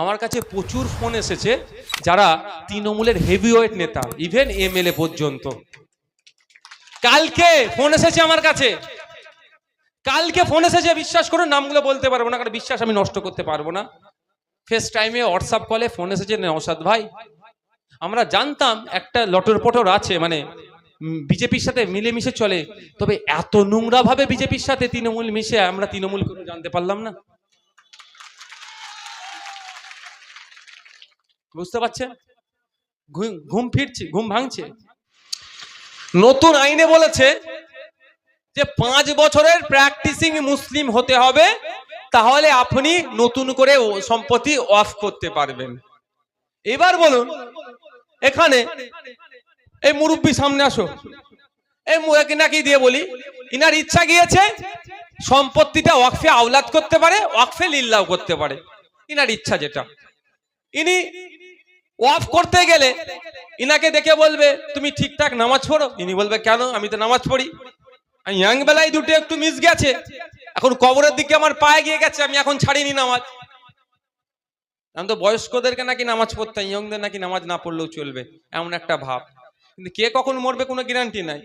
আমার কাছে প্রচুর ফোন এসেছে যারা তৃণমূলের হেভিওয়েট নেতা, ইভেন এমএলএ পর্যন্ত। কালকে ফোন এসেছে আমার কাছে, বিশ্বাস করুন, নামগুলো বলতে পারবো না কারণ বিশ্বাস আমি নষ্ট করতে পারবো না। ফেস টাইমে, হোয়াটসঅ্যাপ কলে ফোন এসেছে, নওশাদ ভাই আমরা জানতাম একটা লটর পটর আছে, মানে বিজেপির সাথে মিলেমিশে চলে, তবে এত নোংরা ভাবে বিজেপির সাথে তৃণমূল মিশে আমরা তৃণমূল করে জানতে পারলাম না। বুঝতে পারছেন? ঘুম ভাঙছে। নতুন আইনে বলেছে যে 5 বছরের প্র্যাকটিসিং মুসলিম হতে হবে, তাহলে আপনি নতুন করে সম্পত্তি অফ করতে পারবেন। এবার বলুন, এখানে এই মুরব্বী সামনে আসো, এই নাকি দিয়ে বলি, ইনার ইচ্ছা গিয়েছে সম্পত্তিটা ওয়াকফে আওলাদ করতে পারে, ওয়াকফে লিল্লাহ করতে পারে, ইনার ইচ্ছা যেটা। ইনি ওয়াফ করতে গেলে ইনাকে দেখে বলবে তুমি ঠিকঠাক নামাজ পড়ো, ইনি বলবে কেন, আমি তো নামাজ পড়ি, ইয়াং বেলায় দুটো একটু মিস গেছে, এখন কবরের দিকে আমার পায়ে গিয়ে গেছে, আমি এখন ছাড়িনি নামাজ। আমি তো বয়স্কদেরকে নাকি নামাজ পড়তাম, ইয়ংদের নাকি নামাজ না পড়লেও চলবে, এমন একটা ভাব। কিন্তু কে কখন মরবে কোনো গ্যারান্টি নাই।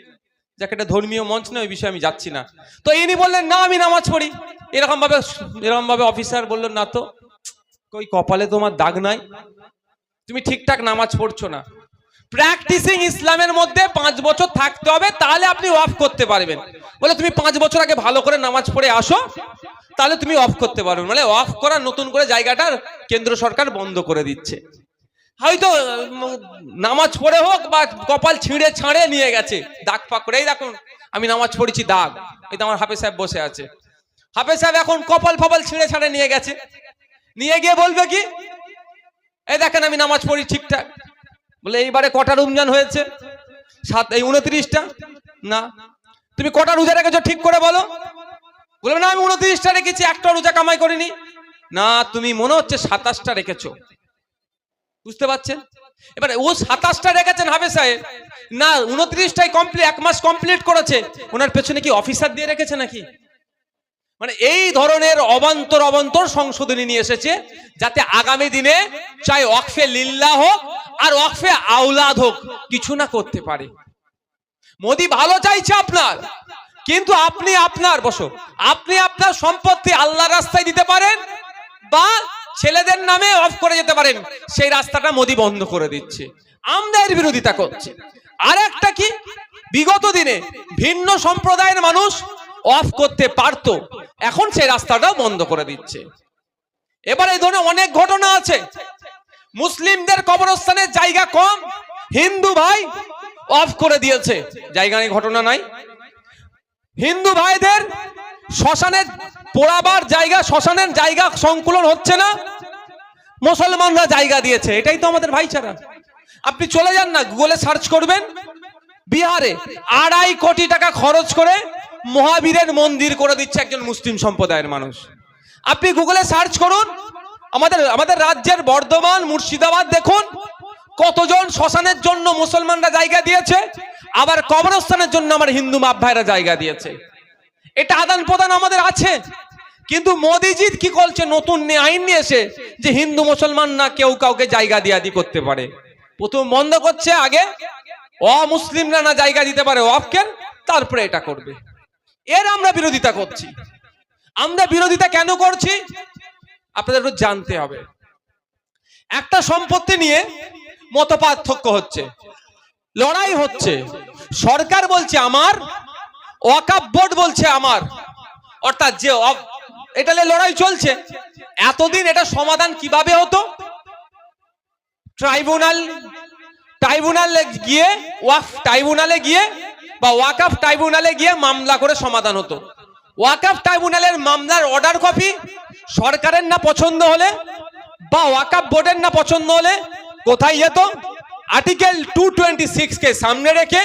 যাকে একটা ধর্মীয় মঞ্চ না, ওই বিষয়ে আমি যাচ্ছি না। তো ইনি বললেন না আমি নামাজ পড়ি, এরকম ভাবে অফিসার বললেন না তো, ওই কপালে তোমার দাগ নাই, তুমি ঠিকঠাক নামাজ পড়ছো না। প্র্যাকটিসিং ইসলামের মধ্যে 5 বছর থাকতে হবে, তাহলে আপনি অফ করতে পারবেন। বলে তুমি 5 বছর আগে ভালো করে নামাজ পড়ে আসো, তাহলে তুমি অফ করতে পারবে। মানে অফ করার নতুন করে জায়গাটা কেন্দ্র সরকার বন্ধ করে দিচ্ছে। হয়তো নামাজ পড়ে হোক বা কপাল ছিঁড়ে ছাড়ে নিয়ে গেছে, দাগ ফাঁক করে, এই দেখুন আমি নামাজ পড়েছি দাগ, এই তো আমার হাফেজ সাহেব বসে আছে, হাফেজ সাহেব এখন কপাল ফপাল ছিঁড়ে ছাড়ে নিয়ে গেছে, নিয়ে গিয়ে বলবে কি এই দেখেন আমি নামাজ পড়ি ঠিকঠাক। বলে এইবারে কটা রমজান হয়েছে? 29টা। না, তুমি কটা রোজা রেখেছো ঠিক করে বলো? বলবে না আমি 29টা রেখেছি, একটা রোজা কামাই করিনি। না, তুমি মনে হচ্ছে 27টা রেখেছো। বুঝতে পারছেন? এবারে ও 27টা রেখেছেন হাফেজ সাহেব, না 29টাই কমপ্লিট, 1 মাস কমপ্লিট করেছে, ওনার পেছনে কি অফিসার দিয়ে রেখেছে নাকি? মানে এই ধরনের অবান্তর সংশোধনী নিয়ে এসেছে, যাতে আগামী দিনে চাই ওয়াকফে লিল্লাহ হোক আর ওয়াকফে আওলাদ হোক, কিছু না করতে পারে। মোদি ভালো চাইছে আপনার, কিন্তু আপনি আপনার সম্পত্তি আল্লাহর রাস্তায় দিতে পারেন বা ছেলেদের নামে অফ করে যেতে পারেন, সেই রাস্তাটা মোদি বন্ধ করে দিচ্ছে। আমরা এর বিরোধিতা করছি। আর একটা কি, বিগত দিনে ভিন্ন সম্প্রদায়ের মানুষ অফ করতে পারতো, এখন সেই রাস্তাটাও বন্ধ করে দিচ্ছে। এবার এই ধরনের অনেক ঘটনা আছে। মুসলিমদের কবরস্থানের জায়গা কম, হিন্দু ভাই অফ করে দিয়েছে, জায়গা নেই, ঘটনা নাই। হিন্দু ভাইদের শ্মশানের পোড়াবার জায়গা, শ্মশানের জায়গা সংকুলন হচ্ছে না, মুসলমানরা জায়গা দিয়েছে, এটাই তো আমাদের ভাইচারা। আপনি চলে যান না, গুগলে সার্চ করবেন, বিহারে 2.5 কোটি টাকা খরচ করে মহাবীরের মন্দির করে দিচ্ছে একজন মুসলিম সম্প্রদায়ের মানুষ। আপনি গুগলে সার্চ করুন, আমাদের রাজ্যের বর্ধমান, মুর্শিদাবাদ দেখুন, কতজন শ্মশানের জন্য মুসলমানরা জায়গা দিয়েছে, আবার কবরস্থানের জন্য আমার হিন্দু বাপ ভাইরা জায়গা দিয়েছে। এটা আদান প্রদান আমাদের আছে। কিন্তু মোদিজি কি করছে, নতুন আইন নিয়ে এসে যে হিন্দু মুসলমান না কেউ কাউকে জায়গা দিয়াদি করতে পারে। প্রথম বন্ধ করছে, আগে অমুসলিমরা না জায়গা দিতে পারে ওয়াকফের, তারপরে এটা করবে। এর আমরা বিরোধিতা করছি। আমরা বিরোধিতা কেন করছি আপনাদের একটু জানতে হবে। একটা সম্পত্তি নিয়ে মতপার্থক্য হচ্ছে, লড়াই হচ্ছে, সরকার বলছে আমার, ওয়াকফ বোর্ড বলছে আমার, অর্থাৎ যে এটা নিয়ে লড়াই চলছে। এতদিন এটা সমাধান কিভাবে হতো? ট্রাইব্যুনালে গিয়ে, ওয়াকফ ট্রাইব্যুনালে গিয়ে বা ওয়াকফ ট্রাইব্যুনালে গিয়ে মামলা করে সমাধান হতো। ওয়াকফ ট্রাইব্যুনালের মামলার অর্ডার কপি সরকারের না পছন্দ হলে বা ওয়াকফ বোর্ডের না পছন্দ হলে কোথায় যেত? আর্টিকেল 226 কে সামনে রেখে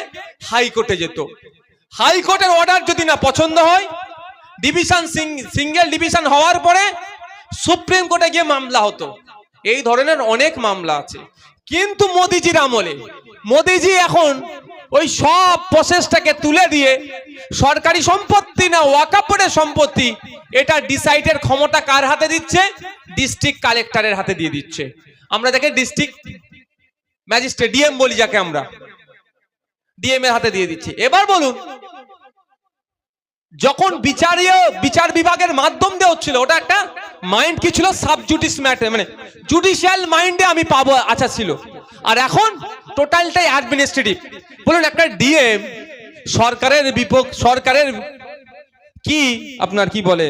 হাইকোর্টে যেত। হাইকোর্টের অর্ডার যদি না পছন্দ হয়, ডিভিশন সিঙ্গেল ডিভিশন হওয়ার পরে সুপ্রিম কোর্টে গিয়ে মামলা হতো। এই ধরনের অনেক মামলা আছে। কিন্তু মোদিজির আমলে, মোদিজি এখন ওই সব প্রসেসটাকে তুলে দিয়ে সরকারি সম্পত্তি না ওয়াকফের সম্পত্তি, এটা ডিসাইডের ক্ষমতা কার হাতে দিচ্ছে? ডিস্ট্রিক্ট কালেক্টরের হাতে দিয়ে দিচ্ছে। আমরা দেখে ডিস্ট্রিক্ট ম্যাজিস্ট্রেট, ডিএম বলি যাকে আমরা, ডিএম এর হাতে দিয়ে দিচ্ছে। এবার বলুন, যখন বিচার বিভাগের মাধ্যম দিয়ে হচ্ছিল, ওটা একটা মাইন্ড কি ছিল? সাবজুডিস ম্যাটার, মানে জুডিশিয়াল মাইন্ডে আমি পাবো, আচ্ছা ছিল। আর এখন টোটালটাই অ্যাডমিনিস্ট্রেটিভ। বলুন, একটা ডিএম সরকারের কি আপনার কি বলে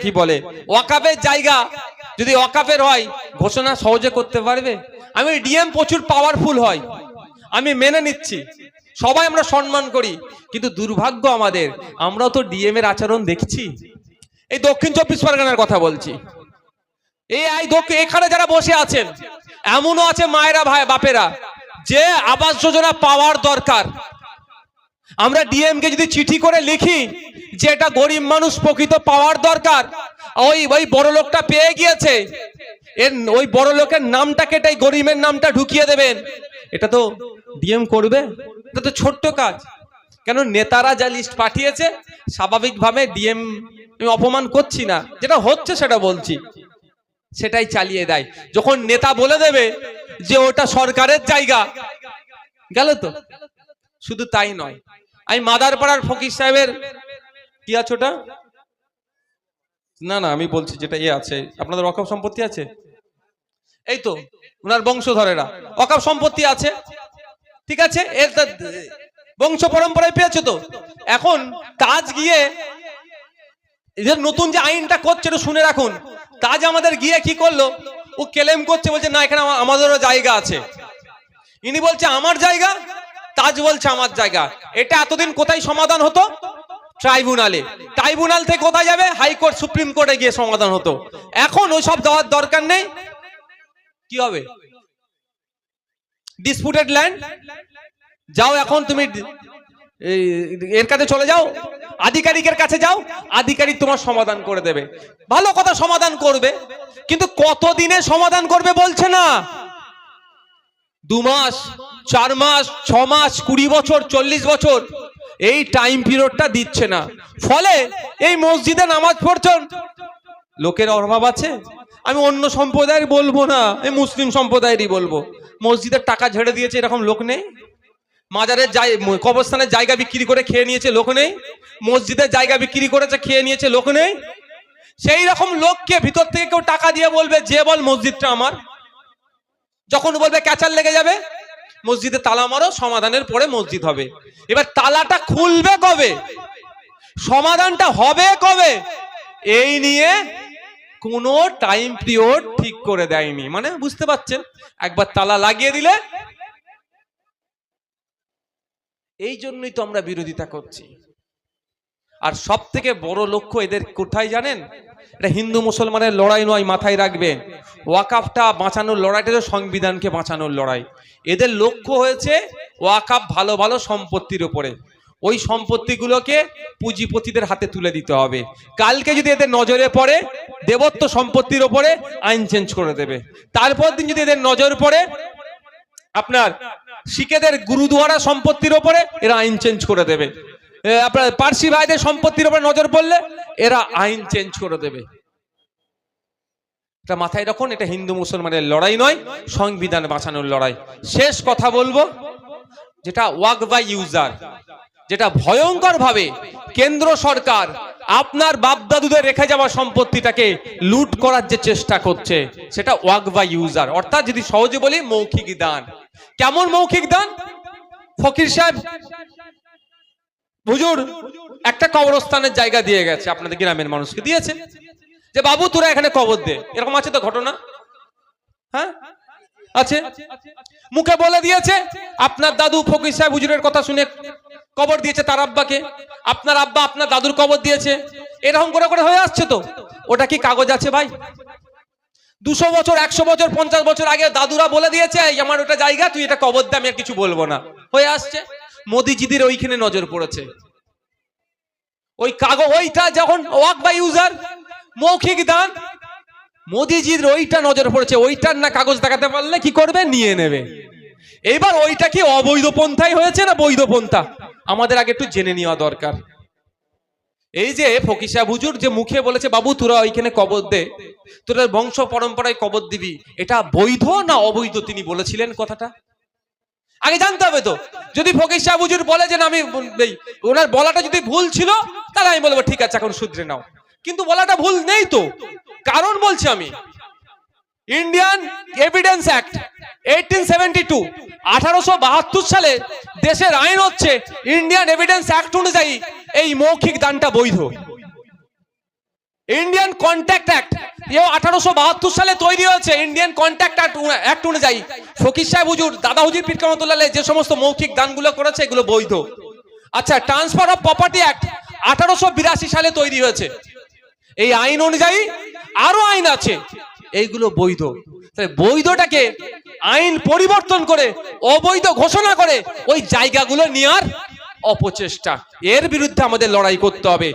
কি বলে ওয়াকাফের জায়গা যদি ওয়াকাফের হয়, ঘোষণা সহজে করতে পারবে? আমি ডিএম প্রচুর পাওয়ারফুল হয়, আমি মেনে নিচ্ছি, সবাই আমরা সম্মান করি, কিন্তু দুর্ভাগ্য আমাদের, আমরাও তো ডিএম এর আচরণ দেখছি। এই দক্ষিণ 24 পরগনার কথা বলছি। এখানে যারা বসে আছেন, এমনও আছে মায়েরা, ভাই বাপেরা, যে আবাস যোজনা পাওয়ার দরকার। আমরা ডিএম কে যদি চিঠি করে লিখি যে এটা গরিব মানুষ প্রকৃত পাওয়ার দরকার, ওই বড় লোকটা পেয়ে গিয়েছে, ওই বড় লোকের নামটা কেটে গরিবের নামটা ঢুকিয়ে দেবেন, এটা তো ডিএম করবে? এটা তো ছোট্ট কাজ। কেন? নেতারা যা লিস্ট পাঠিয়েছে, স্বাভাবিকভাবে ডিএম, আমি অপমান করছি না, যেটা হচ্ছে সেটা বলছি, সেটাই চালিয়ে দেয়। যখন নেতা বলে দেবে যে ওটা সরকারের জায়গা, গেল তো। শুধু তাই নয়, আমি মাদারপাড়ার ফকির সাহেবের কি আছে ওটা, না আমি বলছি যেটা আছে, আপনাদের ওয়াকফ সম্পত্তি আছে, এই তো ওনার বংশধরেরা ওয়াকফ সম্পত্তি আছে, ঠিক আছে, এর বংশ পরম্পরায় পেয়েছে। তো এখন তাজ গিয়ে এদের নতুন যে আইনটা করছে, এটা শুনে রাখুন, তাজ আমাদের গিয়ে কি করলো, ও ক্লেম করছে, বলছে না এখানে আমাদেরও জায়গা আছে। ইনি বলছে আমার জায়গা, তাজ বলছে আমার জায়গা। এটা এতদিন কোথায় সমাধান হতো? ট্রাইব্যুনালে। ট্রাইব্যুনাল থেকে কোথায় যাবে? হাইকোর্ট, সুপ্রিম কোর্টে গিয়ে সমাধান হতো। এখন ওই সব দেওয়ার দরকার নেই। কি হবে? ডিসপুটেড ল্যান্ড, যাও এখন তুমি এর কাছে চলে যাও, আধিকারিকের কাছে যাও, আধিকারিক তোমার সমাধান করে দেবে। ভালো কথা, সমাধান করবে, কিন্তু কতদিনে সমাধান করবে বলছে না। 2 মাস, 4 মাস, 6 মাস, 20 বছর, 40 বছর, এই টাইম পিরিয়ডটা দিচ্ছে না। ফলে এই মসজিদে নামাজ পড়ছেন লোকের অভাব আছে। আমি অন্য সম্প্রদায়ের বলবো না, এই মুসলিম সম্প্রদায়েরই বলবো, মসজিদের টাকা ঝেড়ে দিয়েছে এরকম লোক নেই? মাজারের কবরস্থানের জায়গা বিক্রি করে খেয়ে নিয়েছে লোক নেই? মসজিদের জায়গা বিক্রি করেছে, খেয়ে নিয়েছে লোক নেই? সেই রকম লোককে ভিতর থেকে কেউ টাকা দিয়ে বলবে যে বল মসজিদটা আমার, যখন বলবে ক্যাচার লেগে যাবে, মসজিদে তালা মারো, সমাধানের পরে মসজিদ হবে। এবার তালাটা খুলবে কবে, সমাধানটা হবে কবে, এই নিয়ে কোনো টাইম পিরিয়ড ঠিক করে দেয়নি। মানে বুঝতে পারছেন, একবার তালা লাগিয়ে দিলে। এই জন্যই তো আমরা বিরোধিতা করছি। আর সব থেকে বড় লক্ষ্য এদের কোথায় জানেন? এটা হিন্দু মুসলমানের লড়াই নয়, মাথায় রাখবেন। ওয়াকফটা বাঁচানোর লড়াইটা তো সংবিধানকে বাঁচানোর লড়াই। এদের লক্ষ্য হয়েছে ওয়াকফ ভালো ভালো সম্পত্তির উপরে, ওই সম্পত্তিগুলোকে পুঁজিপতিদের হাতে তুলে দিতে হবে। কালকে যদি এদের নজরে পড়ে দেবত্ব সম্পত্তির উপরে, আইন চেঞ্জ করে দেবে। তারপর দিন যদি এদের নজর পড়ে আপনার শিখেদের গুরুদুয়ারা সম্পত্তির উপরে, এরা আইন চেঞ্জ করে দেবে। আপনার পার্সি ভাইদের সম্পত্তির উপরে নজর পড়লে এরা আইন চেঞ্জ করে দেবে। এটা মাথায় রাখুন, এটা হিন্দু মুসলমানের লড়াই নয়, সংবিধান বাঁচানোর লড়াই। শেষ কথা বলবো, যেটা ওয়াক বাই ইউজার, যেটা ভয়ঙ্কর ভাবে কেন্দ্র সরকার আপনার বাপদাদুদের রেখে যাওয়া সম্পত্তিটাকে লুট করার যে চেষ্টা করছে, সেটা ওয়াক বাই ইউজার, অর্থাৎ যদি সহজে বলি মৌখিক দান। কেমন মৌখিক দান? ফকির সাহেব হুজুর একটা কবরস্থানের জায়গা দিয়ে গেছে, আপনাদের গ্রামের মানুষকে দিয়েছে, যে বাবু তোরা এখানে কবর দে। এরকম আছে তো ঘটনা? হ্যাঁ আছে। মুখে বলে দিয়েছে, আপনার দাদু ফকির সাহেব হুজুরের কথা শুনে কবর দিয়েছে তার আব্বাকে, আপনার আব্বা আপনার দাদুর কবর দিয়েছে, এরকম করে করে হয়ে আসছে। তো ওটা কি কাগজ আছে ভাই? 200 বছর, 100 বছর, 50 বছর আগে দাদুরা বলে দিয়েছে আমার ওটা জায়গা, তুই এটা কবর দে, আমি আর কিছু বলবো না, হয়ে আসছে। মোদিজিদের ওইখানে নজর পড়েছে, ওই কাগজ, ওইটা যখন ওয়াক বাই ইউজার মৌখিক দান, মোদিজির ওইটা নজর পড়েছে, ওইটার না কাগজ দেখাতে পারলে কি করবে, নিয়ে নেবে। এইবার ওইটা কি অবৈধ পন্থাই হয়েছে না বৈধ পন্থা, আমাদের আগে একটু জেনে নেওয়া দরকার। এই যে ফকির সাহেব হুজুর যে মুখে বলেছে বাবু তোরা ওইখানে কবর দে, তোরা বংশ পরম্পরায় কবর দিবি, এটা বৈধ না অবৈধ তিনি বলেছিলেন কথাটা আগে জানতে হবে তো। যদি ফকির সাহেব হুজুর বলে যে না আমি ওনার বলাটা যদি ভুল ছিল, তাহলে আমি বলবো ঠিক আছে এখন শুধরে নাও, কিন্তু বলাটা ভুল নেই তো। কারণ বলছি আমি, ইন্ডিয়ান এভিডেন্স অ্যাক্ট 1872 1872 সালে দেশের আইন হচ্ছে ইন্ডিয়ান এভিডেন্স অ্যাক্ট অনুযায়ী এই মৌখিক দানটা বৈধ। ইন্ডিয়ান কন্ট্যাক্ট অ্যাক্ট 1872 সালে তৈরি হয়েছে। ইন্ডিয়ান কন্ট্যাক্ট অ্যাক্ট অনুযায়ী ফকির সাহেব হুজুর, দাদা হুজুর পীর কামাতুল্লাহ আলাইহি যে সমস্ত মৌখিক দানগুলো করেছে এগুলো বৈধ। আচ্ছা, ট্রান্সফার অফ প্রপার্টি অ্যাক্ট 1882 সালে তৈরি হয়েছে। এই আইন অনুযায়ী আরো আইন আছে, এইগুলো বৈধ। বৈধটাকে আইন পরিবর্তন করে অবৈধ ঘোষণা করে ওই জায়গাগুলো নেওয়ার অপচেষ্টা, এর বিরুদ্ধে আমাদের লড়াই করতে হবে।